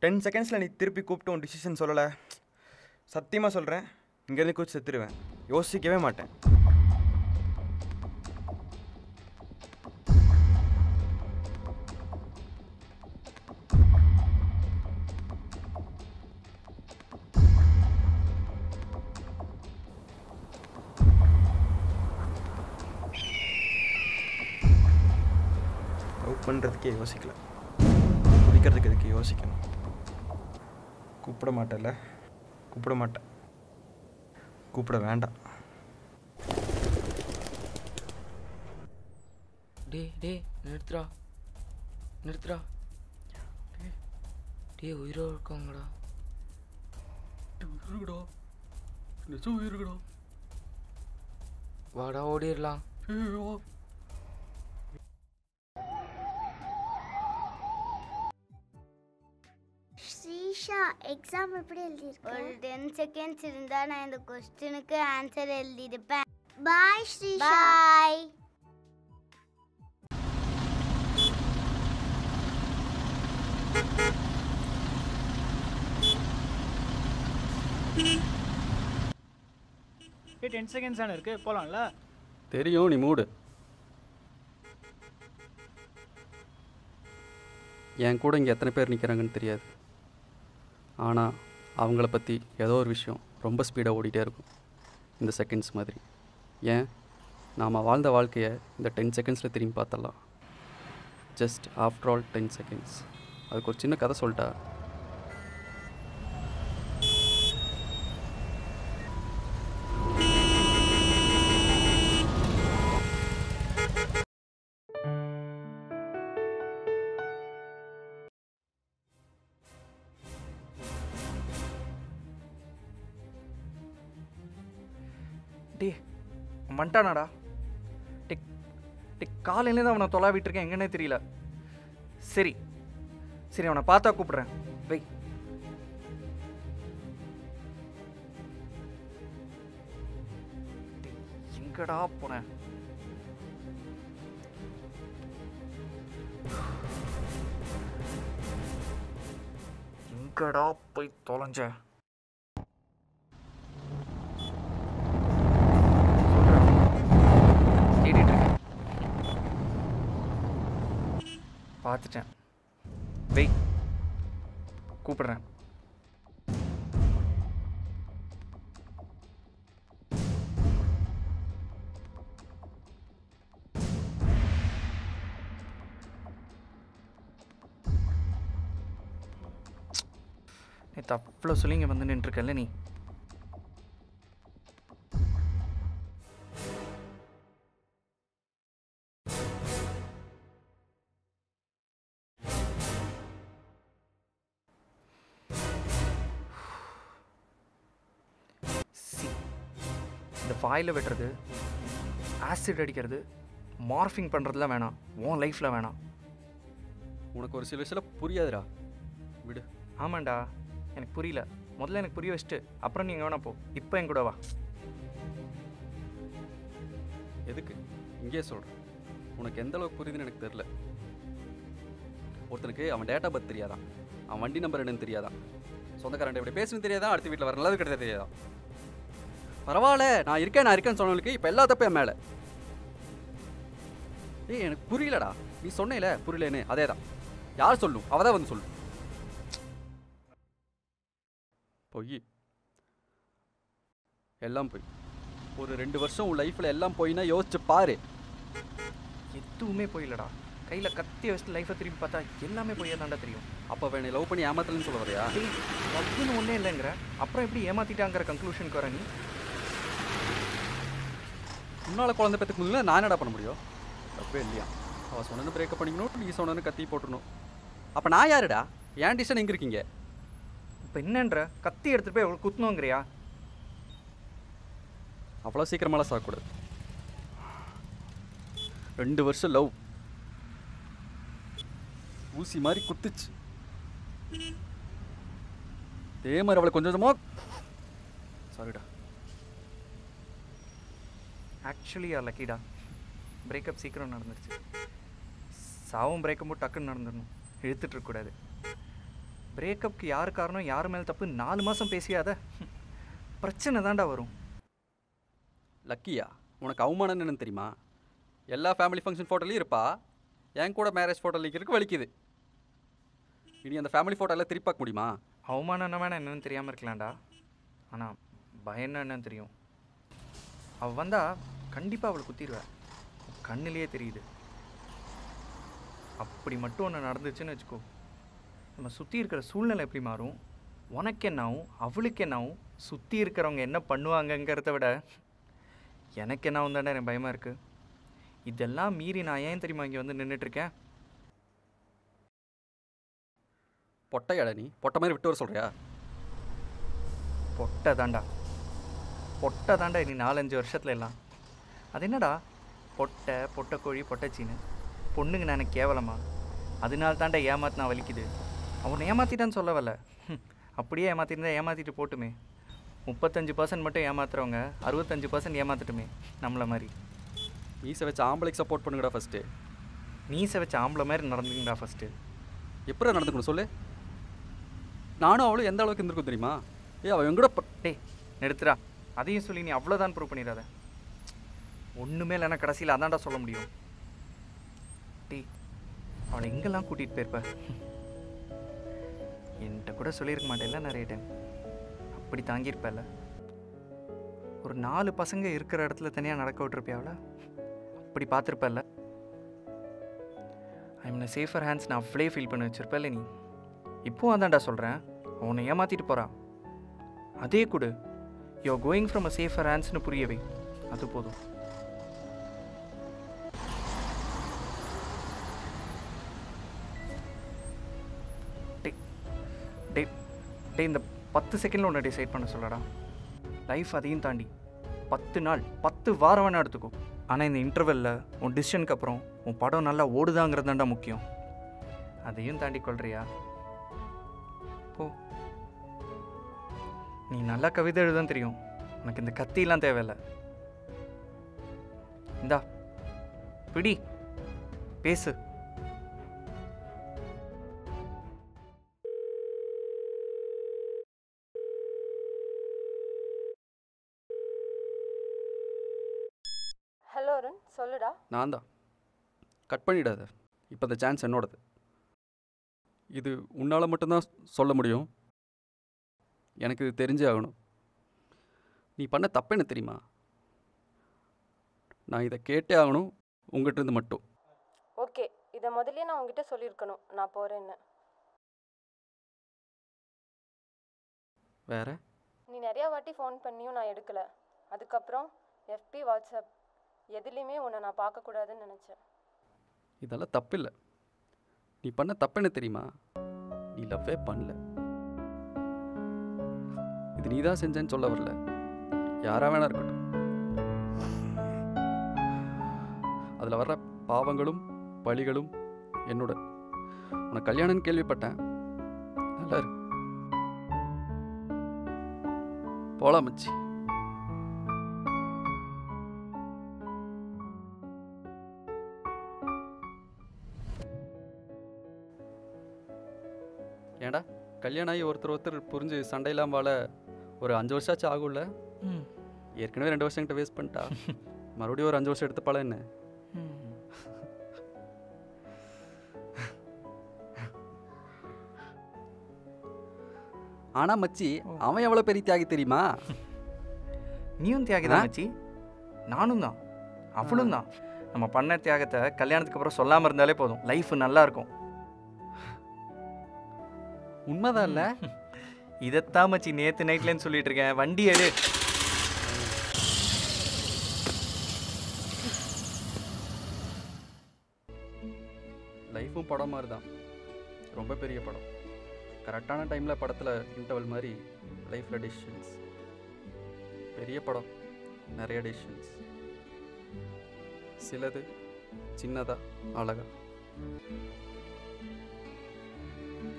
Ten செகண்ட்ஸில் நீ திருப்பி கூப்பிட்டு உன் டிசிஷன் சொல்லலை. சத்தியமாக சொல்கிறேன், இங்கேருந்து கூச்சி செத்துருவேன். யோசிக்கவே மாட்டேன். லவ் பண்ணுறதுக்கே யோசிக்கல, குதிக்கிறதுக்கு எதுக்கு யோசிக்கணும்? கூப்பிட மாட்டேன்ல, கூப்பிட மாட்டேன், கூப்பிட வேண்டாம். டே நிறுத்துறா நிறுத்துறா. டே உயிரோ இருக்காங்கடா. உயிருக்குடா, நிஜம் உயிருக்குடா. வாடா ஓடிடலாம். ஸ்ரீஷா, எக்ஸாம் எப்படி எழுதியிருக்க? ஒரு 10 செகண்ட்ஸ் இருந்தா நான் இந்த क्वेश्चनக்கு ஆன்சர் எழுதிருப்பேன். பாய் ஸ்ரீஷா. பாய். ஏ 10 செகண்ட்ஸ் தானே இருக்கு, போலாம்ல? தெரியும், நீ மூடு. என் கூட இங்கே எத்தனை பேர் நிற்கிறாங்கன்னு தெரியாது, ஆனால் அவங்கள பற்றி ஏதோ ஒரு விஷயம் ரொம்ப ஸ்பீடாக ஓடிட்டே இருக்கும், இந்த செகண்ட்ஸ் மாதிரி. ஏன் நாம் வாழ்ந்த வாழ்க்கையை இந்த 10 செகண்ட்ஸில் திரும்பி பார்த்தலாம். Just after all 10 seconds. அதுக்கு ஒரு சின்ன கதை சொல்லிட்டா. டே வந்துட்டானாடா? காலையிலேருந்து அவனை தொலாவிட்டு இருக்கேன், எங்கன்னே தெரியல. சரி சரி, அவனை பார்த்தா கூப்பிட்றேன். வை. எங்கடா போனேன்? எங்கடா போய் தொலைஞ்ச? பார்த்துட்டேன். வெய், கூப்பிடுறேன். நேற்று அவ்வளோ சொல்லி இங்கே வந்து நின்றுருக்கல நீ. இந்த வாயில் வெட்டுறது, ஆசிட் அடிக்கிறது, மார்ஃபிங் பண்ணுறதுலாம் வேணாம். உன் லைஃப்பில் வேணாம். உனக்கு ஒரு சில விஷயம் புரியாதுடா, விடு. ஆமாண்டா, எனக்கு புரியல. முதல்ல எனக்கு புரிய வச்சுட்டு அப்புறம் நீ எங்கே வேணா போ. இப்போ என் கூட வா. எதுக்கு? இங்கே சொல்கிறேன். உனக்கு எந்த அளவுக்கு புரியுதுன்னு எனக்கு தெரில. ஒருத்தனுக்கு அவன் டேட் ஆஃப் பர்த் தெரியாதான், அவன் வண்டி நம்பர் என்னன்னு தெரியாதான், சொந்தக்காரன் எப்படி பேசணும்னு தெரியாதான், அடுத்த வீட்டில் வர நல்லது கிடையாது தெரியாதான். பரவாயில்ல, நான் இருக்கேன்னு சொன்னவனுக்கு இப்போ எல்லா தப்பும் என் மேலே. ஏய், எனக்கு புரியலடா. நீ சொன்னேல புரியலன்னு, அதே தான். யார் சொல்லும்? அவள் தான் வந்து சொல்லும். பொய், எல்லாம் போய். ஒரு 2 வருஷம் உன் லைஃப்பில் எல்லாம் போயினா யோசிச்சு பாரு. எதுவுமே போயிலடா. கையில் கத்தி வச்சுட்டு லைஃப்பை திரும்பி பார்த்தா எல்லாமே போய் தாண்டா தெரியும். அப்போ வேணை லவ் பண்ணி ஏமாத்தலன்னு சொல்ல வரையா? லவ்னு ஒன்றே இல்லைங்கிற, அப்புறம் எப்படி ஏமாத்திட்டாங்கிற கன்க்ளூஷனுக்கு வர நீ? முன்னால் குழந்தை பெற்றுக்கு முதல்ல நான் என்னடா பண்ண முடியும்? தப்பே இல்லையா? அவள் சொன்னது பிரேக்கப் பண்ணிக்கணும், நீ சொன்னது கத்தி போட்டுருணும். அப்போ நான் யாருடா? ஏன் டிஷன் எங்கே இருக்கீங்க? இப்போ என்னன்ற, கத்தி எடுத்துகிட்டு போய் எவ்வளோ குத்தணுங்கிறியா? அவ்வளோ சீக்கிரமாலாம் சாகக்கூடாது. 2 வருஷம் லவ் ஊசி மாதிரி குத்துச்சு. அதே மாதிரி அவளை கொஞ்சம் கொஞ்சமாக சாரிடா. ஆக்சுவலி லக்கிடா, பிரேக்கப் சீக்கிரம் நடந்துருச்சு. சாவும் பிரேக்கப்பும் டக்குன்னு நடந்துடணும், இழுத்துட்டு இருக்கக்கூடாது. பிரேக்கப்புக்கு யார் காரணம், யார் மேலே தப்பு 4 மாதம் பேசியாத பிரச்சனை தான்டா வரும். லக்கியா, உனக்கு அவமானம் என்னன்னு தெரியுமா? எல்லா ஃபேமிலி ஃபங்க்ஷன் ஃபோட்டோலையும் இருப்பா, என் கூட மேரேஜ் ஃபோட்டோ இருக்கிறதுக்கு வலிக்குது. இனி அந்த ஃபேமிலி ஃபோட்டோவில் திருப்பி பார்க்க முடியுமா? அவமானம் என்னன்னு தெரியாமல் இருக்கலாம்டா, ஆனால் பயம் என்னன்னு தெரியும். அவள் வந்தால் கண்டிப்பாக அவளை குத்திடுவேன், கண்ணிலேயே தெரியுது. அப்படி மட்டும் ஒன்று நடந்துச்சுன்னு வச்சுக்கோ, நம்ம சுற்றி இருக்கிற சூழ்நிலை எப்படி மாறும், உனக்கு என்ன ஆகும், அவளுக்கு என்ன ஆகும், சுற்றி இருக்கிறவங்க என்ன பண்ணுவாங்கங்கிறத விட எனக்கு என்ன ஆகும் தானே எனக்கு பயமாக இருக்குது. இதெல்லாம் மீறி நான் ஏன் தெரியுமா இங்கே வந்து நின்றுட்டுருக்கேன்? பொட்டையாடா நீ? பொட்டை மாதிரி விட்டு வர சொல்கிறியா? பொட்டை தாண்டா இனி 4-5 வருஷத்துல எல்லாம். அது என்னடா பொட்டைக்கோழி பொட்டைச்சின்னு பொண்ணுங்க நான் எனக்கு கேவலமா? அதனால தாண்டா ஏமாத்தினா வலிக்குது. அவனை ஏமாற்றிட்டான்னு சொல்ல வரல, அப்படியே ஏமாற்றிருந்தா ஏமாற்றிட்டு போட்டுமே. 35% மட்டும் ஏமாத்துறவங்க 65% ஏமாற்றட்டுமே நம்மளை மாதிரி. மீசை வச்சு ஆம்பளைக்கு சப்போர்ட் பண்ணுங்கடா ஃபஸ்ட்டு. மீசை வச்சு ஆம்பளை மாதிரி நடந்துங்கடா ஃபஸ்ட்டு. எப்படி நடந்துக்கணும் சொல்லு? நானும் அவளும் எந்த அளவுக்கு இருந்திருக்கும் தெரியுமா? அவன் எங்கூட டேய் நிறுத்துறா, அதையும் சொல்லி நீ அவ்வளோதான் ப்ரூவ் பண்ணிடாத. ஒன்றுமே இல்லைன்னா கடைசியில் அதான்டா சொல்ல முடியும். டேய் அவளை எங்கெல்லாம் கூட்டிகிட்டு போயிருப்ப? என்கிட்ட கூட சொல்லியிருக்க மாட்டேன்ல நிறைய டைம். அப்படி தாங்கியிருப்பல. ஒரு 4 பசங்க இருக்கிற இடத்துல தனியாக நடக்க விட்டுருப்பியாவில் அப்படி பார்த்துருப்பல்ல. ஐம் இன் சேஃபர் ஹேண்ட்ஸ் நான் அவ்வளே ஃபீல் பண்ணி வச்சுருப்பேல்ல நீ. இப்போவும் அதான்டா சொல்கிறேன், அவனை ஏமாற்றிட்டு போகிறான். அதே கூட you are going from a safer ஹேண்ட்ஸ்னு புரியவே, அது போதும். டே இந்த 10 செகண்டில் ஒன்று டிசைட் பண்ண சொல்லடா. லைஃப் அதையும் தாண்டி 10 நாள் 10 வாரம் வேணா எடுத்துக்கோ. ஆனால் இந்த இன்டர்வெல்ல உன் டிசிஷனுக்கு அப்புறம் உன் படம் நல்லா ஓடுதாங்கிறது தான்டா முக்கியம். அதையும் தாண்டி கொள்றியா? போ. நீ நல்லா கவிதை எழுதுதான் தெரியும், உனக்கு இந்த கத்திலாம் தேவையில்லை. இந்தா பிடி, பேசு. ஹலோ அருண், சொல்லுடா. நான் தான். கட் பண்ணிடாத, இப்போ இந்த சான்ஸ் என்னோடது. இது உன்னால் மட்டும்தான் சொல்ல முடியும், எனக்கு இது தெரிஞ்சே ஆகணும். நீ பண்ண தப்பு என்ன தெரியுமா? நான் இதை கேட்டே ஆகணும் உங்கள்கிட்ட இருந்து மட்டும். ஓகே, இதை முதல்ல நான் உங்ககிட்ட சொல்லியிருக்கணும் நான் போகிறேன்னு. வேற? நீ நிறையா வாட்டி ஃபோன் பண்ணியும் நான் எடுக்கலை. அதுக்கப்புறம் எஃபி, வாட்ஸ்அப் எதுலேயுமே உன்னை நான் பார்க்கக்கூடாதுன்னு நினச்சேன். இதெல்லாம் தப்பு இல்லை. நீ பண்ண தப்பு என்ன தெரியுமா? நீ லவ்வே பண்ணல. இது நீ தான் செஞ்சேன்னு சொல்ல வரல, யாரா வேணா இருக்கட்டும். அதில் வர்ற பாவங்களும் பழிகளும் என்னோட. உனக்கு கல்யாணம்னு கேள்விப்பட்டேன், நல்லா இருக்கு. போலாம் மச்சி. ஏண்டா கல்யாணம் ஆகி ஒருத்தர் புரிஞ்சு சண்டையெல்லாம் வாழ ஒரு 5 வருஷம் ஆச்சு ஆகும்ல? ஏற்கனவே 2 வருஷம் கிட்ட வேஸ்ட் பண்ணிட்டா, மறுபடியும் ஒரு 5 வருஷம் எடுத்துப்பாள என்ன? ஆனா மச்சி, அவன் எவ்வளோ பெரிய தியாகி தெரியுமா? நீயும் தியாகி தான் மச்சி, நானும் தான், அவளும் தான். நம்ம பண்ண தியாகத்தை கல்யாணத்துக்கு அப்புறம் சொல்லாமல் இருந்தாலே போதும், லைஃப் நல்லா இருக்கும். உண்மைதான் இல்லை? இதைத்தான் மச்சி நேற்று நைட்லேன்னு சொல்லிட்டு இருக்கேன். வண்டி எடு. லைஃப்பும் படம் மாதிரி தான், ரொம்ப பெரிய படம். கரெக்டான டைமில் படத்தில் இன்டர்வல் மாதிரி லைஃப்பில் டெசிஷன்ஸ். பெரிய படம், நிறைய டெசிஷன்ஸ். சிலது சின்னதாக அழகா.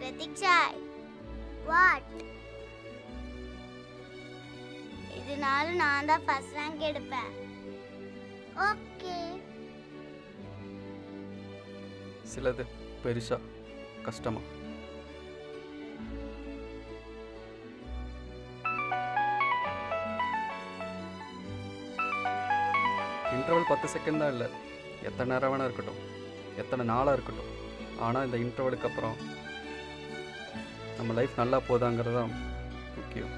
பிரதீக்ஷா, வாட்? இதனால நான் தான் ஃபர்ஸ்ட் ரேங்க் எடுப்பேன். ஓகே. சிலது பெருசா கஷ்டமா. இன்டர்வல் 10 செகண்ட் தான் இல்லை, எத்தனை நேரம் வேணா இருக்கட்டும், எத்தனை நாளாக இருக்கட்டும். ஆனால் இந்த இன்டர்வலுக்கு அப்புறம் நம்ம லைஃப் நல்லா போதாங்கிறது தான் முக்கியம்.